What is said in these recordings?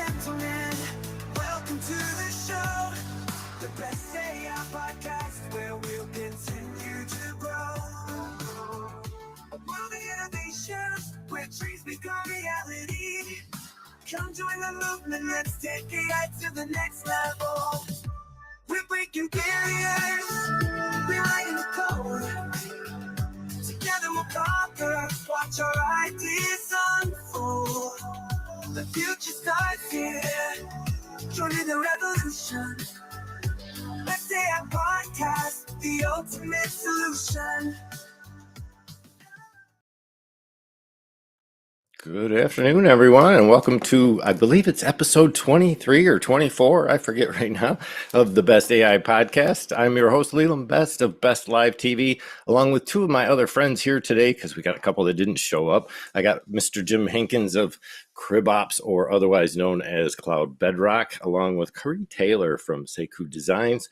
gentlemen, welcome to the show, the best AI podcast where we'll continue to grow. A world of innovation where dreams become reality. Come join the movement, let's take AI to the next level. We're breaking barriers, we're writing the code. Together we'll conquer, watch our ideas unfold. The future starts here, joining the revolution. Let's say our podcast, the ultimate solution. Good afternoon, everyone, and welcome to, I believe it's episode 23 or 24, I forget right now, of the Best AI Podcast. I'm your host, Leland Best of Best Live TV, along with two of my other friends here today, because we got a couple that didn't show up. I got Mr. Jim Hankins of CribOps, or otherwise known as Cloud Bedrock, along with Curry Taylor from Sekou Designs.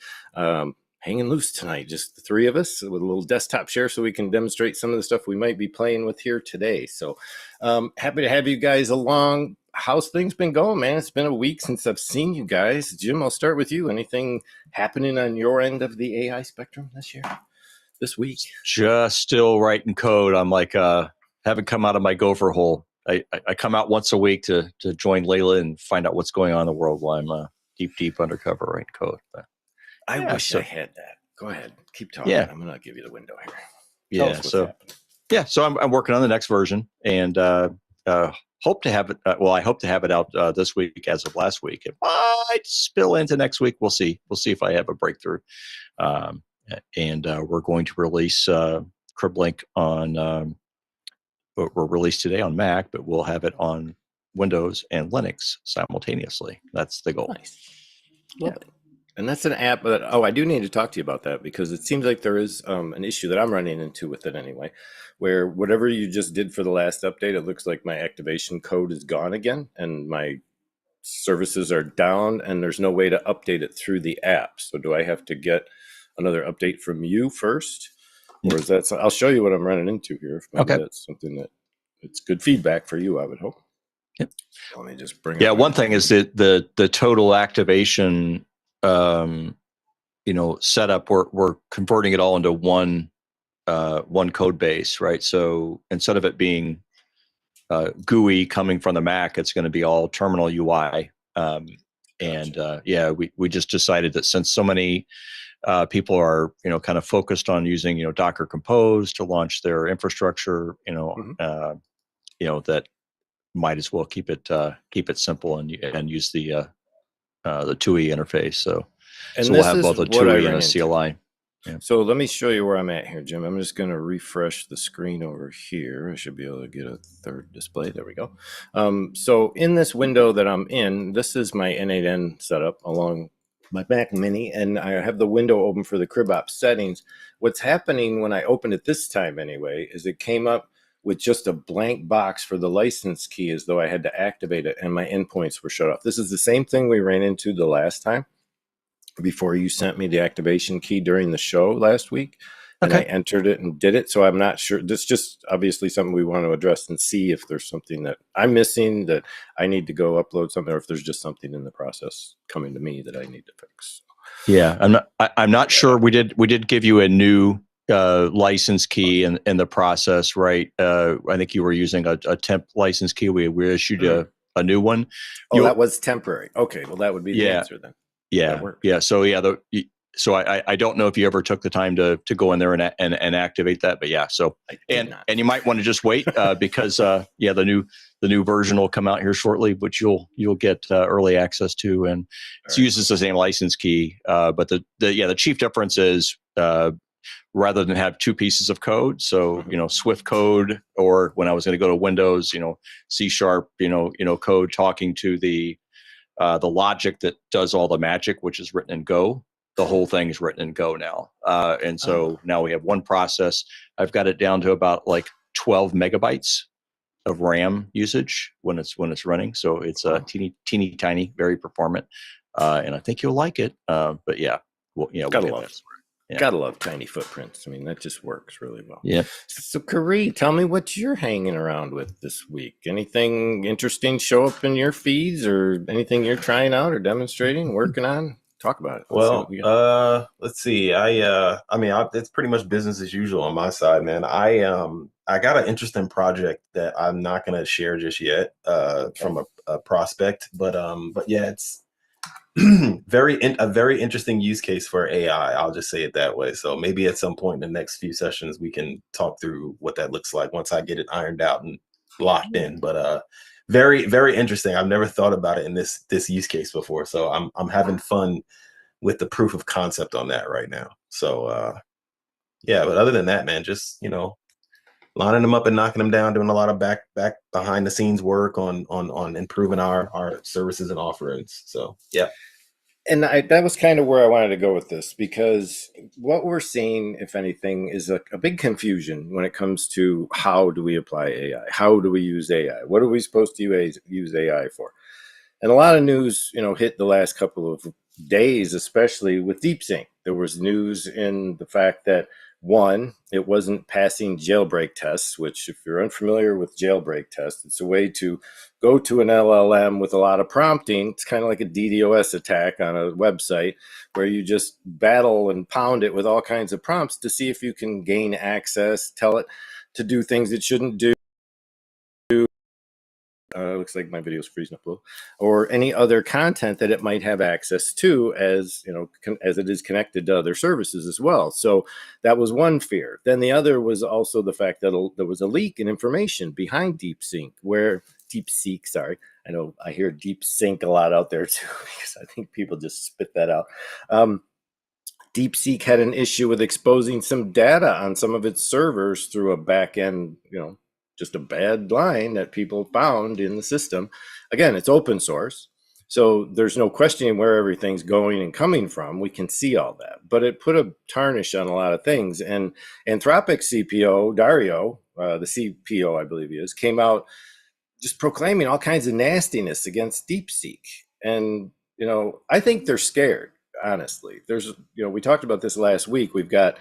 Hanging loose tonight, just the three of us with a little desktop share so we can demonstrate some of the stuff we might be playing with here today. So happy to have you guys along. How's things been going, man? It's been a week since I've seen you guys. Jim, I'll start with you. Anything happening on your end of the AI spectrum this week? Just still writing code. I'm like, haven't come out of my gopher hole. I come out once a week to join Layla and find out what's going on in the world while I'm deep undercover writing code. But I wish I had that. Go ahead. Keep talking. Yeah. I'm going to give you the window here. Tell us what's happening. So I'm working on the next version and hope to have it. I hope to have it out this week as of last week. It might spill into next week. We'll see. We'll see if I have a breakthrough. And we're going to release CribLink on, we're released today on Mac, but we'll have it on Windows and Linux simultaneously. That's the goal. Nice. Love it. And that's an app that, I do need to talk to you about that because it seems like there is an issue that I'm running into with it anyway, where whatever you just did for the last update, it looks like my activation code is gone again and my services are down and there's no way to update it through the app. So do I have to get another update from you first? Or is that, I'll show you what I'm running into here. If maybe that's something that it's good feedback for you, I would hope. Yep. Let me just bring one thing is that the total activation setup, we're converting it all into one code base, right? So instead of it being GUI coming from the Mac, it's going to be all terminal UI. We just decided that since so many people are, kind of focused on using, Docker Compose to launch their infrastructure, that might as well keep it simple and use the TUI interface. So we'll have both a TUI and a CLI. Yeah. So let me show you where I'm at here, Jim. I'm just going to refresh the screen over here. I should be able to get a third display. There we go. So in this window that I'm in, this is my N8N setup along my Mac Mini, and I have the window open for the CribOps settings. What's happening when I open it this time anyway is it came up with just a blank box for the license key as though I had to activate it and my endpoints were shut off. This is the same thing we ran into the last time before you sent me the activation key during the show last week. And I entered it and did it. So I'm not sure. This is just obviously something we want to address and see if there's something that I'm missing that I need to go upload something, or if there's just something in the process coming to me that I need to fix. Yeah, I'm not sure. We did give you a new license key in the process, right? I think you were using a temp license key. We issued a new one. That was temporary. Okay, well that would be the answer then. Yeah. So I don't know if you ever took the time to go in there and activate that, but yeah. So and you might want to just wait because the new version will come out here shortly, which you'll get early access to, and it uses the same license key. But the chief difference is rather than have two pieces of code, so Swift code, or when I was going to go to Windows, C#, code talking to the logic that does all the magic, which is written in Go. The whole thing is written in Go now. And so now we have one process. I've got it down to about like 12 megabytes of RAM usage when it's running. So it's teeny tiny, very performant. And I think you'll like it. But yeah, gotta love it. Yeah. Gotta love tiny footprints. I mean, that just works really well. Yeah. So, Kari, tell me what you're hanging around with this week. Anything interesting show up in your feeds, or anything you're trying out or demonstrating, working on? Talk about it. Let's see what we got. Let's see. It's pretty much business as usual on my side, man. I got an interesting project that I'm not gonna share just yet, from a prospect, but yeah, it's a very interesting use case for AI. I'll just say it that way. So maybe at some point in the next few sessions, we can talk through what that looks like once I get it ironed out and locked in. But very, very interesting. I've never thought about it in this use case before. So I'm having fun with the proof of concept on that right now. So yeah, but other than that, man, just lining them up and knocking them down, doing a lot of back behind the scenes work on improving our services and offerings. So yeah. And that was kind of where I wanted to go with this, because what we're seeing, if anything, is a big confusion when it comes to how do we apply AI? How do we use AI? What are we supposed to use AI for? And a lot of news, hit the last couple of days, especially with DeepSeek. There was news in the fact that, one, it wasn't passing jailbreak tests, which, if you're unfamiliar with jailbreak tests, it's a way to go to an LLM with a lot of prompting. It's kind of like a DDoS attack on a website, where you just battle and pound it with all kinds of prompts to see if you can gain access, tell it to do things it shouldn't do. Looks like my video is freezing up a little, or any other content that it might have access to, as as it is connected to other services as well. So that was one fear. Then the other was also the fact that there was a leak in information behind DeepSeek. Sorry, I know I hear DeepSeek a lot out there too, because I think people just spit that out. DeepSeek had an issue with exposing some data on some of its servers through a backend, just a bad line that people found in the system. Again, it's open source, so there's no questioning where everything's going and coming from. We can see all that, but it put a tarnish on a lot of things. And Anthropic CPO, Dario, the CPO, I believe he is, came out just proclaiming all kinds of nastiness against DeepSeek. And, I think they're scared, honestly. We talked about this last week. We've got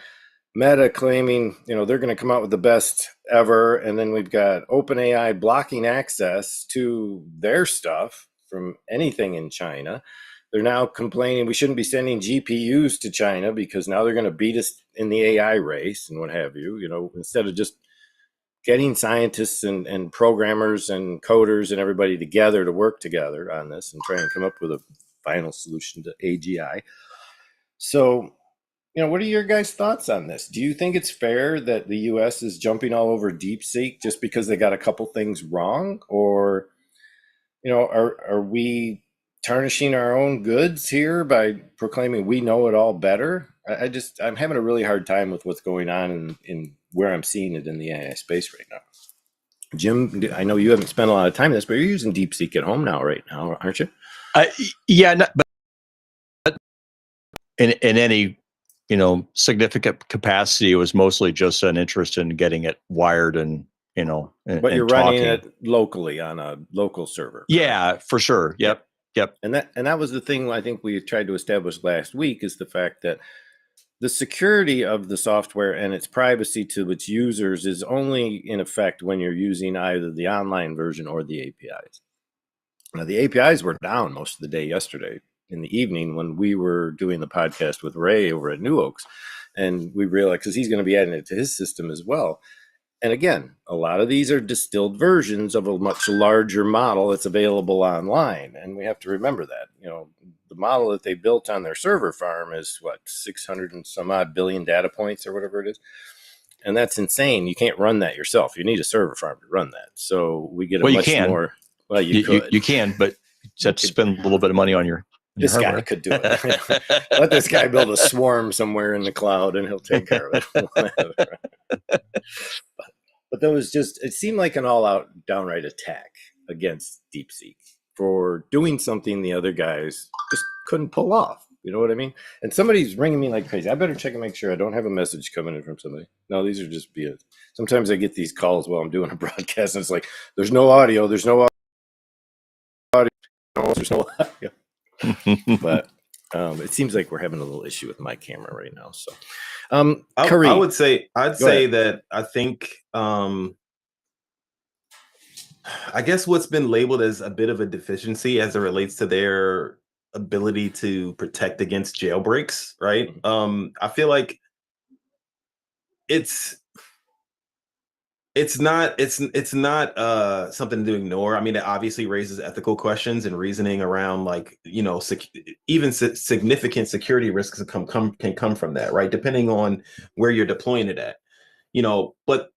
Meta claiming, they're going to come out with the best ever. And then we've got OpenAI blocking access to their stuff from anything in China. They're now complaining we shouldn't be sending GPUs to China because now they're going to beat us in the AI race and what have you, instead of just getting scientists and programmers and coders and everybody together to work together on this and try and come up with a final solution to AGI. So, what are your guys' thoughts on this? Do you think it's fair that the U.S. is jumping all over DeepSeek just because they got a couple things wrong? Or, are we tarnishing our own goods here by proclaiming we know it all better? I'm having a really hard time with what's going on in where I'm seeing it in the AI space right now. Jim, I know you haven't spent a lot of time in this, but you're using DeepSeek at home right now, aren't you? Yeah, but in any significant capacity, it was mostly just an interest in getting it wired and but you're running it locally on a local server. Yeah, for sure. Yep. And that was the thing I think we tried to establish last week, is the fact that the security of the software and its privacy to its users is only in effect when you're using either the online version or the APIs. Now, the APIs were down most of the day yesterday in the evening when we were doing the podcast with Ray over at New Oaks. And we realized, because he's going to be adding it to his system as well. And again, a lot of these are distilled versions of a much larger model that's available online. And we have to remember that, the model that they built on their server farm is 600 and some odd billion data points or whatever it is. And that's insane. You can't run that yourself. You need a server farm to run that. So we get more. Well, you could. You can, but you have to spend a little bit of money on your this hardware. Guy could do it. Let this guy build a swarm somewhere in the cloud and he'll take care of it. But there was it seemed like an all-out downright attack against DeepSeek for doing something the other guys just couldn't pull off. You know what I mean? And somebody's ringing me like crazy. I better check and make sure I don't have a message coming in from somebody. No, these are just BS. Sometimes I get these calls while I'm doing a broadcast and it's like, there's no audio. There's no audio. There's no audio. But It seems like we're having a little issue with my camera right now. So, I would say, I'd Go say ahead. that I think, I guess what's been labeled as a bit of a deficiency as it relates to their ability to protect against jailbreaks, right? I feel like it's it's not something to ignore. I mean, it obviously raises ethical questions and reasoning around, like, even significant security risks can come from that, right? Depending on where you're deploying it at, but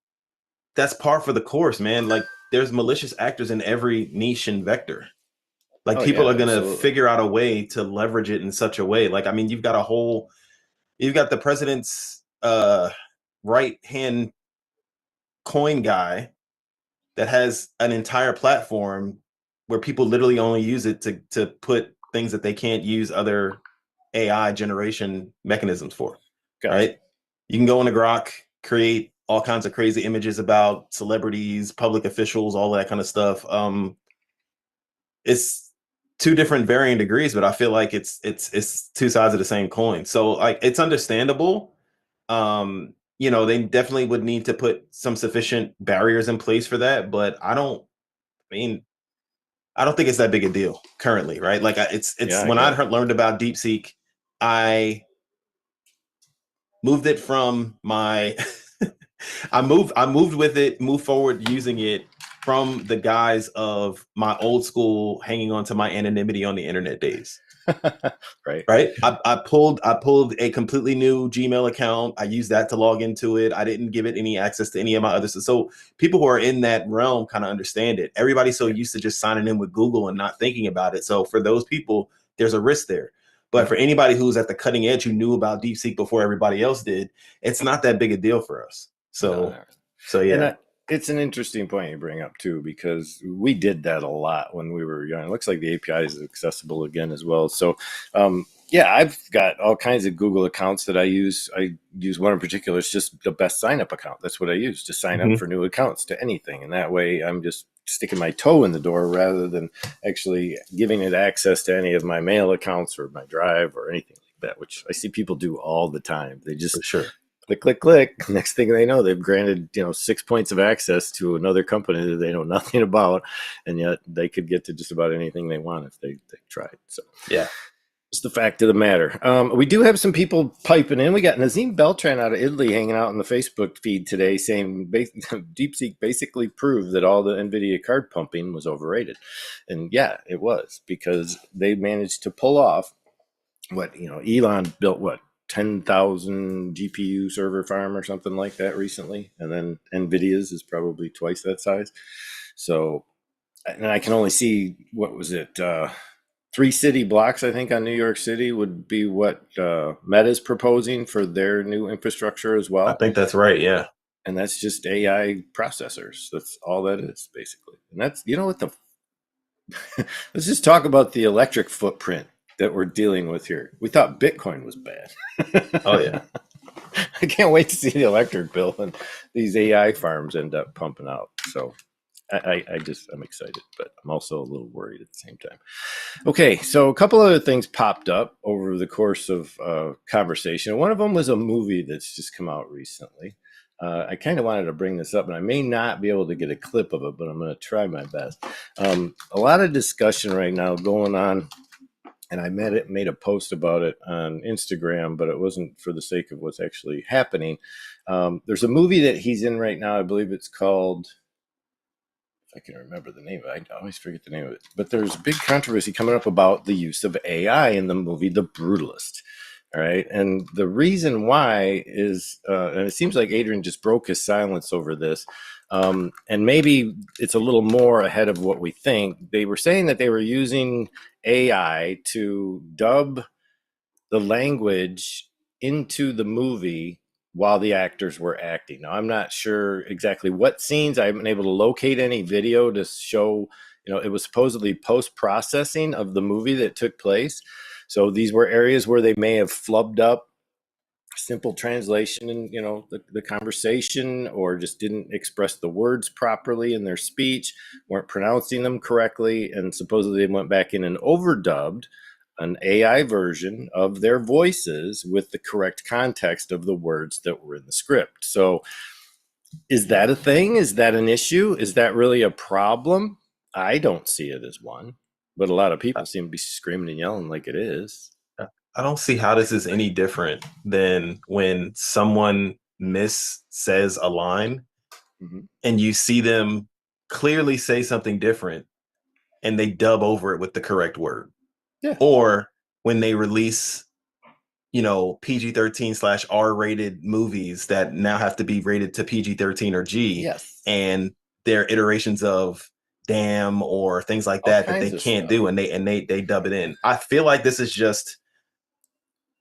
that's par for the course, man. Like, there's malicious actors in every niche and vector. Like, Oh people yeah, are gonna absolutely. figure out a way to leverage it in such a way. Like, I mean, you've got the president's right hand coin guy that has an entire platform where people literally only use it to put things that they can't use other AI generation mechanisms for. Gotcha. Right? You can go into Grok, create all kinds of crazy images about celebrities, public officials, all that kind of stuff. It's two different varying degrees, but I feel like it's two sides of the same coin. So, like, it's understandable. They definitely would need to put some sufficient barriers in place for that, but I mean, I don't think it's that big a deal currently, right? Like, it's Yeah, I when get it. learned about DeepSeek, I moved it from my moved forward using it from the guise of my old school hanging on to my anonymity on the internet days. Right. Right. I pulled a completely new Gmail account. I used that to log into it. I didn't give it any access to any of my others. So people who are in that realm kind of understand it. Everybody's so Yeah. used to just signing in with Google and not thinking about it. So for those people, there's a risk there. But Mhm. for anybody who's at the cutting edge, who knew about DeepSeek before everybody else did, it's not that big a deal for us. No, So, no. so And yeah. it's an interesting point you bring up too, because we did that a lot when we were young. It looks like the API is accessible again as well. So, yeah, I've got all kinds of Google accounts that I use. I use one in particular. It's just the best sign up account. That's what I use to sign up Mhm. for new accounts to anything. And that way I'm just sticking my toe in the door rather than actually giving it access to any of my mail accounts or my drive or anything like that, which I see people do all the time. They For just sure. click, click, click. Next thing they know, they've granted 6 points of access to another company that they know nothing about, and yet they could get to just about anything they want if they tried. So Yeah. it's the fact of the matter. We do have some people piping in. We got Nazim Beltran out of Italy hanging out in the Facebook feed today, saying DeepSeek basically proved that all the NVIDIA card pumping was overrated, and yeah, it was, because they managed to pull off what Elon built, what 10,000 GPU server farm or something like that recently, and then Nvidia's is probably twice that size. So, and I can only see, what was it, 3 city blocks, I think, on New York City would be what Meta's proposing for their new infrastructure as I well. think that's right. Yeah. And that's just AI processors. That's all that is, basically. And that's, what the let's just talk about the electric footprint that we're dealing with here. We thought Bitcoin was bad. Oh yeah. I can't wait to see the electric bill and these AI farms end up pumping out. So I'm excited, but I'm also a little worried at the same time. Okay, so a couple other things popped up over the course of conversation. One of them was a movie that's just come out recently. I kind of wanted to bring this up, and I may not be able to get a clip of it, but I'm going to try my best. A lot of discussion right now going on, and I made a post about it on Instagram, but it wasn't for the sake of what's actually happening. There's a movie that he's in right now. I believe it's called, I can remember the name of it. I always forget the name of it. But there's a big controversy coming up about the use of AI in the movie The Brutalist. All right. And the reason why is, and it seems like Adrian just broke his silence over this. And maybe it's a little more ahead of what we think. They were saying that they were using AI to dub the language into the movie while the actors were acting. Now, I'm not sure exactly what scenes. I haven't been able to locate any video to show, it was supposedly post-processing of the movie that took place. So these were areas where they may have flubbed up simple translation in, the conversation, or just didn't express the words properly in their speech, weren't pronouncing them correctly, and supposedly they went back in and overdubbed an AI version of their voices with the correct context of the words that were in the script. So is that a thing? Is that an issue? Is that really a problem? I don't see it as one, but a lot of people seem to be screaming and yelling like it is. I don't see how this is any different than when someone says a line and you see them clearly say something different and they dub over it with the correct word. Yeah. Or when they release, PG-13/R rated movies that now have to be rated to PG-13 or G. Yes. And they're iterations of damn or things like All that kinds they of can't stuff. do, and they dub it in. I feel like this is just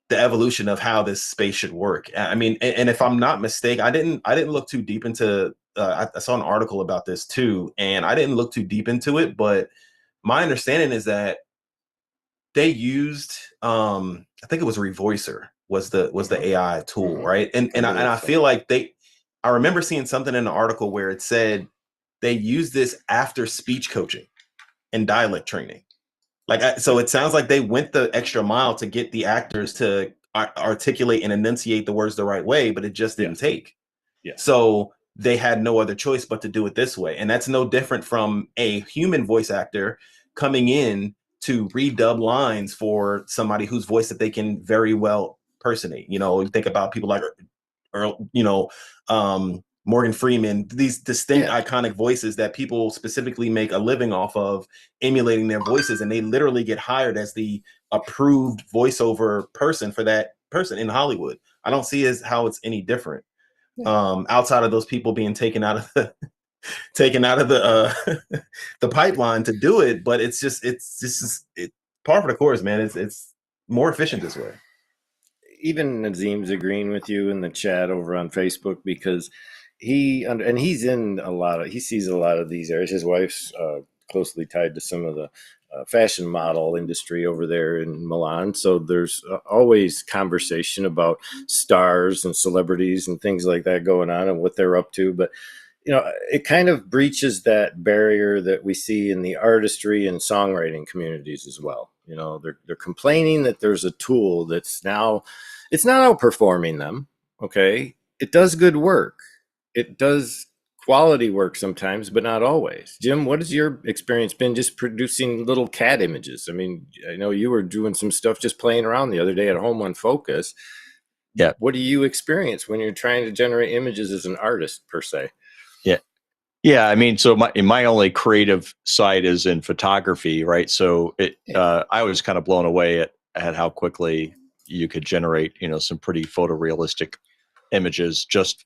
the evolution of how this space should work. I mean, and if I'm not mistaken, I didn't look too deep into. I saw an article about this too, and I didn't look too deep into it. But my understanding is that they used, I think it was Revoicer was the AI tool, right? And I feel like I remember seeing something in the article where it said they use this after speech coaching and dialect training. So it sounds like they went the extra mile to get the actors to articulate and enunciate the words the right way, but it just didn't take. Yeah. So they had no other choice but to do it this way. And that's no different from a human voice actor coming in to redub lines for somebody whose voice that they can very well personate. You think about people like Earl, Morgan Freeman, these distinct iconic voices that people specifically make a living off of emulating their voices, and they literally get hired as the approved voiceover person for that person in Hollywood. I don't see how it's any different. Outside of those people being taken out of the the pipeline to do it, but it's par for the course, man. It's more efficient this way. Even Nazim's agreeing with you in the chat over on Facebook, because he's in he sees a lot of these areas. His wife's closely tied to some of the fashion model industry over there in Milan. So there's always conversation about stars and celebrities and things like that going on and what they're up to. But it kind of breaches that barrier that we see in the artistry and songwriting communities as well. They're complaining that there's a tool that's now, it's not outperforming them. Okay. It does good work. It does quality work sometimes, but not always. Jim, what has your experience been just producing little cat images? I mean, I know you were doing some stuff just playing around the other day at home on Focus. Yeah. What do you experience when you're trying to generate images as an artist per se? Yeah. I mean, so my only creative side is in photography, right? So I was kind of blown away at how quickly you could generate, some pretty photorealistic images just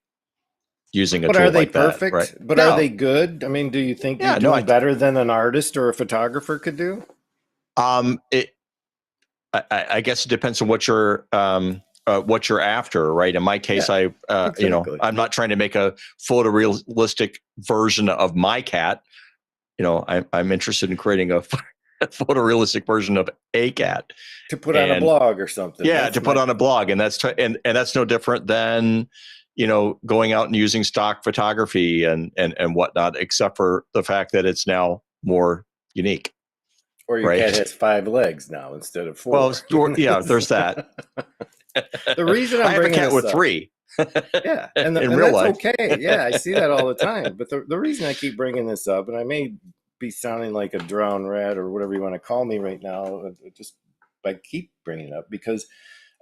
using a tool are they like perfect? that, right? But are they good? I mean, do you think you're doing better than an artist or a photographer could do? I guess it depends on what you're after, right? In my case, exactly. I'm not trying to make a photorealistic version of my cat. I'm interested in creating a photorealistic version of a cat to put on a blog or something. Yeah, put on a blog, and that's that's no different than going out and using stock photography and whatnot, except for the fact that it's now more unique. Or your cat has 5 legs now instead of 4. Well, yeah, there's that. The reason I have a cat with 3. Yeah, and real life. Okay. Yeah, I see that all the time. But the reason I keep bringing this up, and I may be sounding like a drowned rat or whatever you want to call me right now, I keep bringing it up because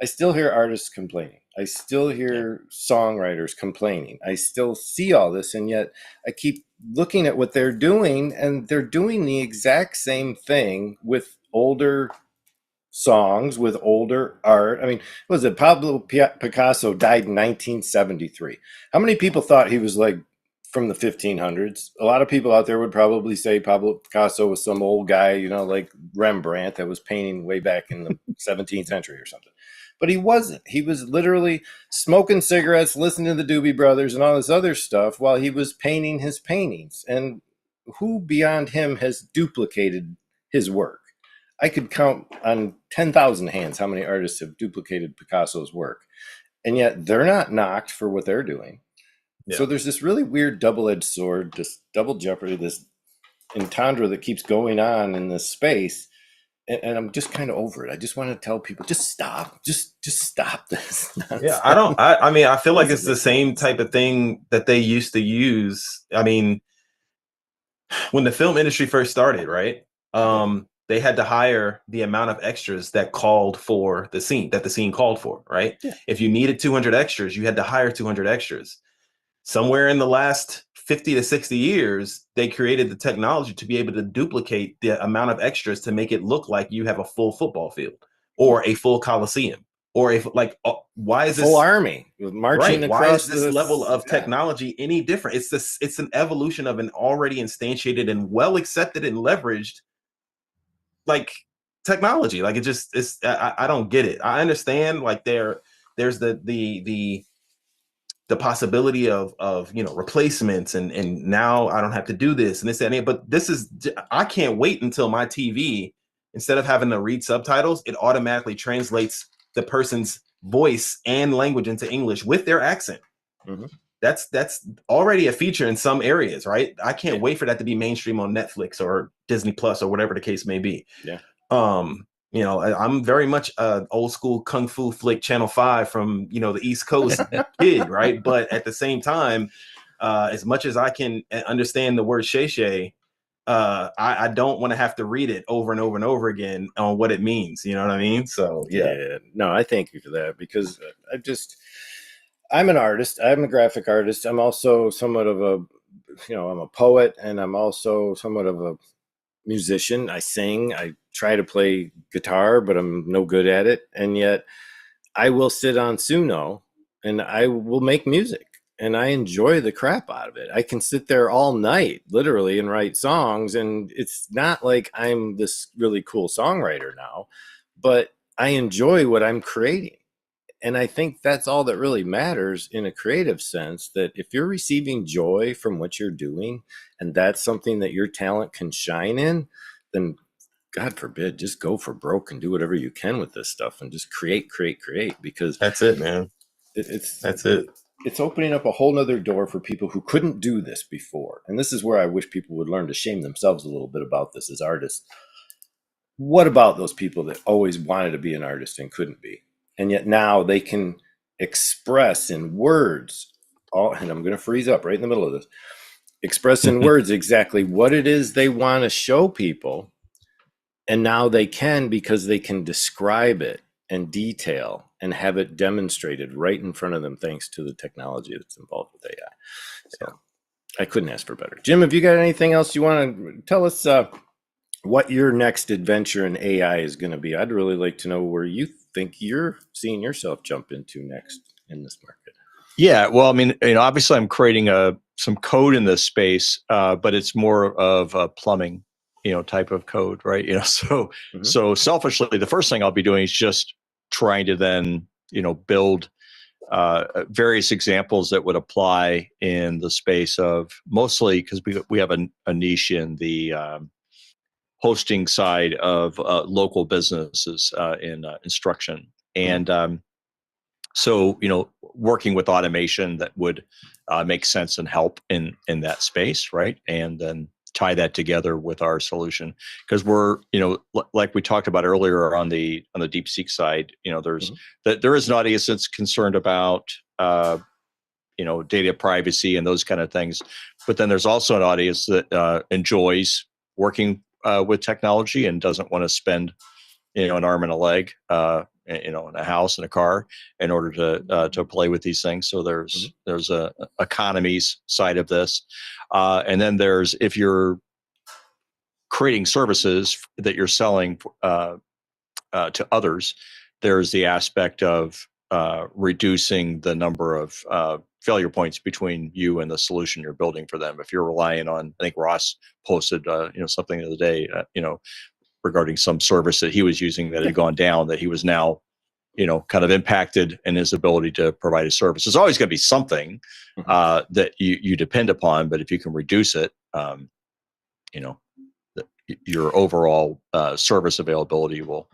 I still hear artists complaining. I still hear songwriters complaining. I still see all this, and yet I keep looking at what they're doing, and they're doing the exact same thing with older songs, with older art. I mean, was it Pablo Picasso died in 1973? How many people thought he was like from the 1500s? A lot of people out there would probably say Pablo Picasso was some old guy, like Rembrandt that was painting way back in the 17th century or something. But he wasn't. He was literally smoking cigarettes, listening to the Doobie Brothers and all this other stuff while he was painting his paintings. And who beyond him has duplicated his work? I could count on 10,000 hands how many artists have duplicated Picasso's work. And yet they're not knocked for what they're doing. Yeah. So there's this really weird double-edged sword, this double jeopardy, this entendre that keeps going on in this space. and I'm just kind of over it. I just want to tell people, just stop, just stop this Yeah, nonsense. I mean, I feel like it's Doesn't the make same sense. type of thing that they used to use. I mean, when the film industry first started, right? Yeah. They had to hire the amount of extras that called for the scene, that the scene called for, right? Yeah. If you needed 200 extras, you had to hire 200 extras. Somewhere in the last 50 to 60 years, they created the technology to be able to duplicate the amount of extras to make it look like you have a full football field or a full coliseum or a like. Why A is full this army marching right? Why is across this level this. of technology any different? It's this. It's an evolution of an already instantiated and well accepted and leveraged like technology. Like it just it's. I don't get it. I understand like there's the possibility of replacements and now I don't have to do this and this and that, but this is I can't wait until my TV, instead of having to read subtitles, it automatically translates the person's voice and language into English with their accent. Mhm. That's already a feature in some areas, right? I can't Yeah. wait for that to be mainstream on Netflix or Disney Plus or whatever the case may be. Yeah. I'm very much old school kung fu flick Channel 5 from the East Coast kid, right? But at the same time, as much as I can understand the word shay, I don't want to have to read it over and over and over again on what it means. You know what I mean? So yeah. Yeah. No, I thank you for that, because I'm an artist. I'm a graphic artist. I'm also somewhat of I'm a poet, and I'm also somewhat of a musician. I sing. I try to play guitar, but I'm no good at it. And yet I will sit on Suno and I will make music, and I enjoy the crap out of it. I can sit there all night, literally, and write songs. And it's not like I'm this really cool songwriter now, but I enjoy what I'm creating. And I think that's all that really matters in a creative sense, that if you're receiving joy from what you're doing, and that's something that your talent can shine in, then God forbid, just go for broke and do whatever you can with this stuff and just create, because That's it, man. it's That's it. it's opening up a whole nother door for people who couldn't do this before. And this is where I wish people would learn to shame themselves a little bit about this as artists. What about those people that always wanted to be an artist and couldn't be? And yet now they can express in words, and I'm going to freeze up right in the middle of this, express in words exactly what it is they want to show people. And now they can, because they can describe it and detail and have it demonstrated right in front of them, thanks to the technology that's involved with AI. So I couldn't ask for better. Jim, have you got anything else you want to tell us? What your next adventure in AI is going to be? I'd really like to know where you think you're seeing yourself jump into next in this market. Yeah, well, I mean, obviously, I'm creating some code in this space, but it's more of a plumbing, type of code, right? So Mhm. so selfishly, the first thing I'll be doing is just trying to then, build various examples that would apply in the space of, mostly because we have a niche in the hosting side of local businesses in instruction, and so, working with automation that would make sense and help in that space, right? And then tie that together with our solution, because we're, like we talked about earlier on the DeepSeek side, there's that there is an audience that's concerned about data privacy and those kind of things, but then there's also an audience that enjoys working with technology and doesn't want to spend an arm and a leg, in a house and a car in order to play with these things. So there's a economies side of this, and then there's, if you're creating services that you're selling to others, there's the aspect of reducing the number of failure points between you and the solution you're building for them. If you're relying on, I think Ross posted something the other day, regarding some service that he was using that had gone down, that he was now, kind of impacted in his ability to provide a service. There's always going to be something that you depend upon, but if you can reduce it, your overall service availability will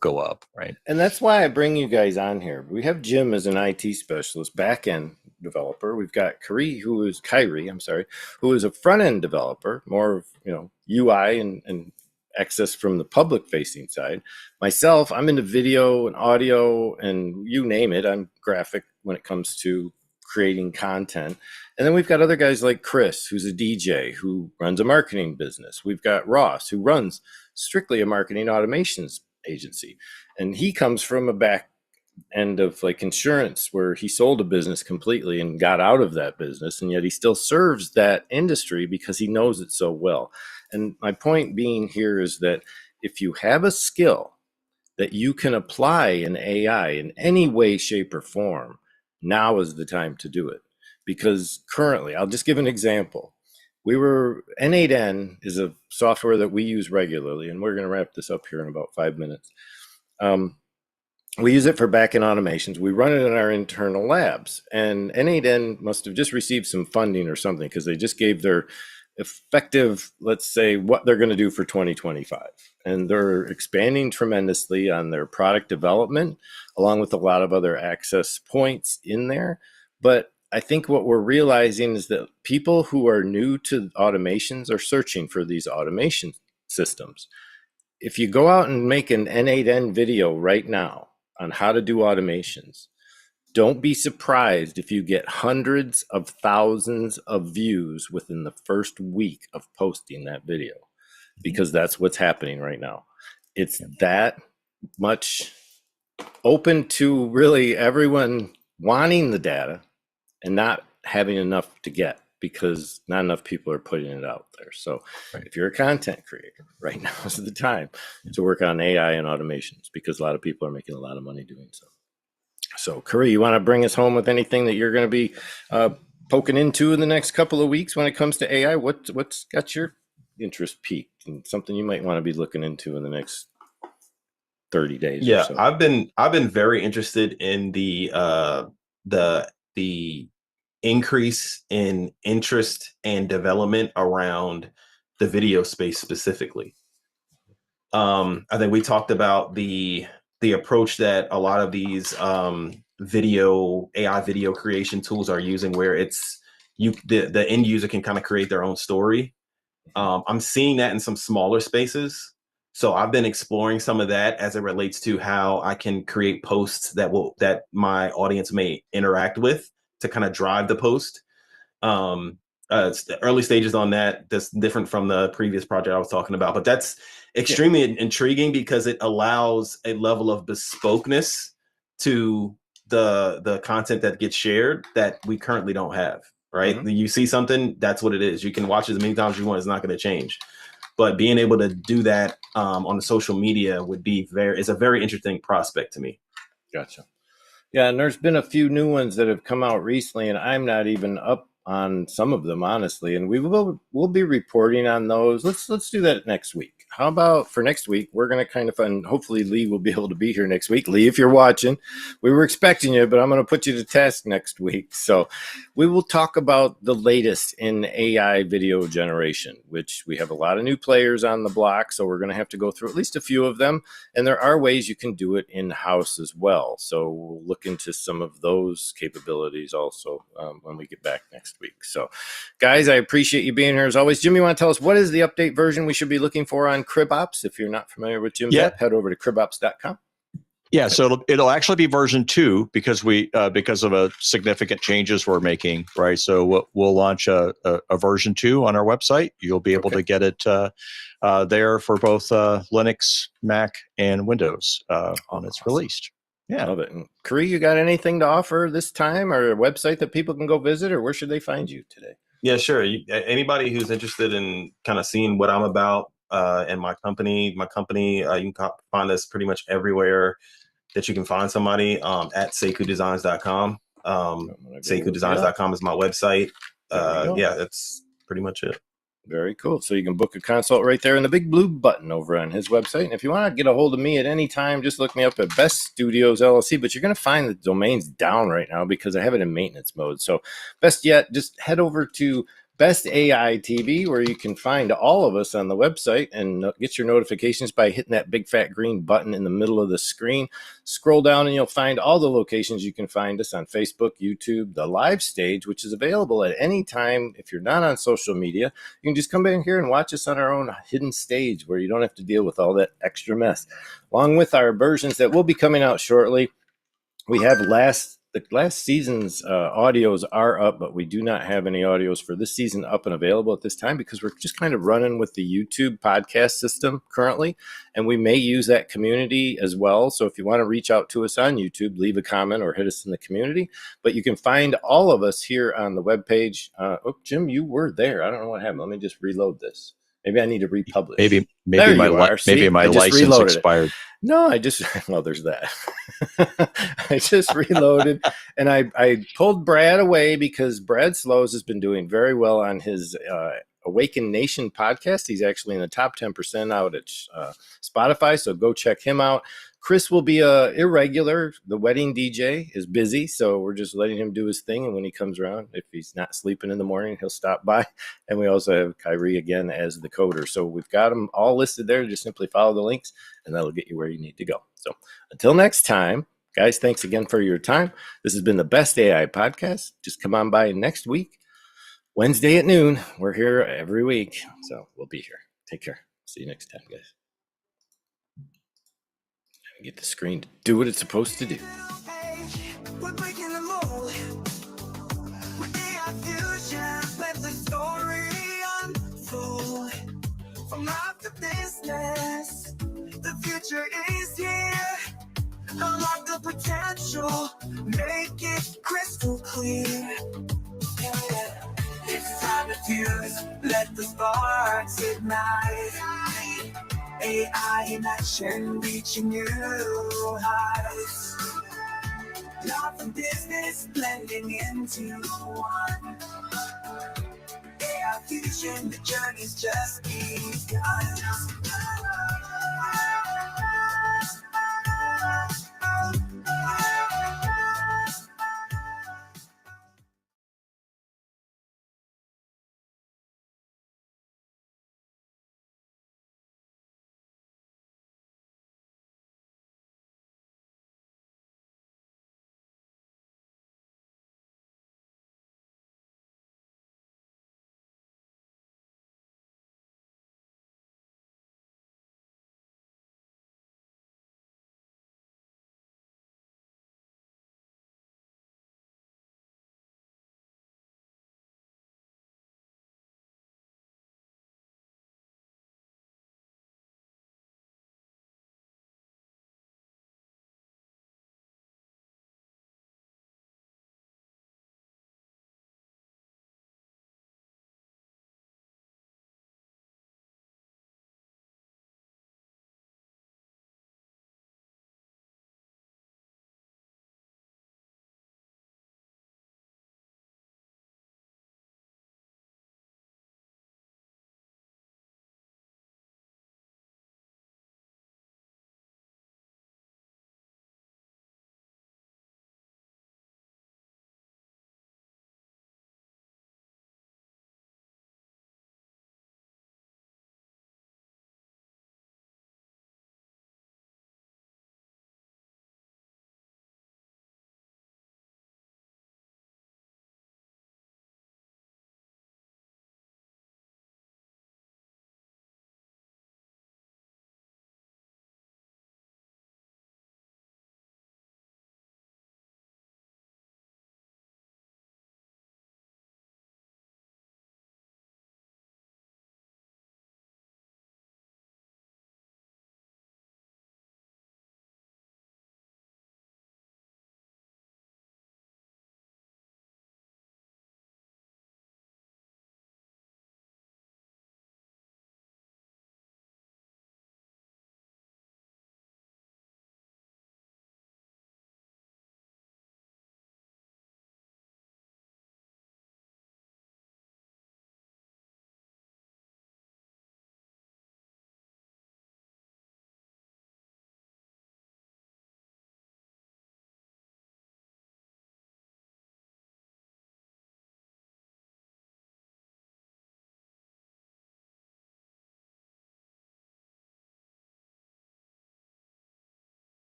go up, right? And that's why I bring you guys on here. We have Jim as an IT specialist, back-end developer. We've got Kyrie, who is a front-end developer, more of UI and access from the public facing side. Myself, I'm into video and audio and you name it. I'm graphic when it comes to creating content. And then we've got other guys like Chris, who's a DJ who runs a marketing business. We've got Ross, who runs strictly a marketing automations agency. And he comes from a back end of like insurance where he sold a business completely and got out of that business. And yet he still serves that industry because he knows it so well. And my point being here is that if you have a skill that you can apply in AI in any way, shape, or form, now is the time to do it. Because currently, I'll just give an example. N8N is a software that we use regularly, and we're going to wrap this up here in about 5 minutes. We use it for backend automations. We run it in our internal labs, and N8N must have just received some funding or something because they just gave their effective, let's say, what they're going to do for 2025. And they're expanding tremendously on their product development, along with a lot of other access points in there. But I think what we're realizing is that people who are new to automations are searching for these automation systems. If you go out and make an N8N video right now on how to do automations, don't be surprised if you get hundreds of thousands of views within the first week of posting that video, because that's what's happening right now. It's that much open to really everyone wanting the data and not having enough to get, because not enough people are putting it out there. So if you're a content creator, right now is the time to work on AI and automations, because a lot of people are making a lot of money doing so. So, Curry, you want to bring us home with anything that you're going to be poking into in the next couple of weeks when it comes to AI? What's got your interest peaked, and something you might want to be looking into in the next 30 days? Yeah, or so? I've been very interested in the increase in interest and development around the video space specifically. I think we talked about the approach that a lot of these AI video creation tools are using, where it's the end user can kind of create their own story. I'm seeing that in some smaller spaces. So I've been exploring some of that as it relates to how I can create posts that my audience may interact with to kind of drive the post. It's the early stages on that. That's different from the previous project I was talking about, but that's extremely intriguing because it allows a level of bespokeness to the content that gets shared that we currently don't have. Right? Mm-hmm. You see something, that's what it is. You can watch it as many times as you want. It's not going to change. But being able to do that on the social media is a very interesting prospect to me. Gotcha. Yeah, and there's been a few new ones that have come out recently, and I'm not even up on some of them, honestly. And we'll be reporting on those. Let's do that next week. How about for next week? We're going to kind of fun. Hopefully, Lee will be able to be here next week. Lee, if you're watching, we were expecting you, but I'm going to put you to task next week. So we will talk about the latest in AI video generation, which we have a lot of new players on the block. So we're going to have to go through at least a few of them. And there are ways you can do it in-house as well. So we'll look into some of those capabilities also when we get back next week. So guys, I appreciate you being here as always. Jim, you want to tell us what is the update version we should be looking for on CribOps? If you're not familiar with Jim's app, head over to cribops.com. Yeah, so it'll actually be version 2 because because of a significant changes we're making, right? So we'll launch a version 2 on our website. You'll be able to get it there for both Linux, Mac, and Windows when it's released. Yeah, love it. And Curry, you got anything to offer this time, or a website that people can go visit, or where should they find you today? Yeah, sure. Anybody who's interested in kind of seeing what I'm about and my company, you can find us pretty much everywhere that you can find somebody at seikudesigns.com. Seikudesigns.com is my website. Yeah, that's pretty much it. Very cool. So you can book a consult right there in the big blue button over on his website. And if you want to get a hold of me at any time, just look me up at Best Studios LLC. But you're going to find the domain's down right now because I have it in maintenance mode. So best yet, just head over to Best AI TV, where you can find all of us on the website and get your notifications by hitting that big fat green button in the middle of the screen. Scroll down and you'll find all the locations you can find us on Facebook, YouTube, the live stage, which is available at any time. If you're not on social media, you can just come in here and watch us on our own hidden stage where you don't have to deal with all that extra mess. Along with our versions that will be coming out shortly, we have the last season's audios are up, but we do not have any audios for this season up and available at this time because we're just kind of running with the YouTube podcast system currently, and we may use that community as well. So if you want to reach out to us on YouTube, leave a comment or hit us in the community. But you can find all of us here on the webpage. Oh, Jim, you were there. I don't know what happened. Let me just reload this. Maybe I need to republish. Maybe There my you are. See? maybe my I just license reloaded it. expired. No, well, there's that. I just reloaded and I pulled Brad away because Brad Slows has been doing very well on his Awaken Nation podcast. He's actually in the top 10% out at Spotify, so go check him out. Chris will be irregular. The wedding DJ is busy, so we're just letting him do his thing. And when he comes around, if he's not sleeping in the morning, he'll stop by. And we also have Kyrie again as the coder. So we've got them all listed there. Just simply follow the links, and that'll get you where you need to go. So until next time, guys, thanks again for your time. This has been the Best AI Podcast. Just come on by next week, Wednesday at noon. We're here every week, so we'll be here. Take care. See you next time, guys. Get the screen to do what it's supposed to do. We're breaking the mold. With AI fusion, let the story unfold. From art to business, the future is here. Unlock the potential, make it crystal clear. It's time to fuse, let the sparks ignite. AI in action, reaching new heights. Love and business blending into one. AI fusion, the journey's just begun.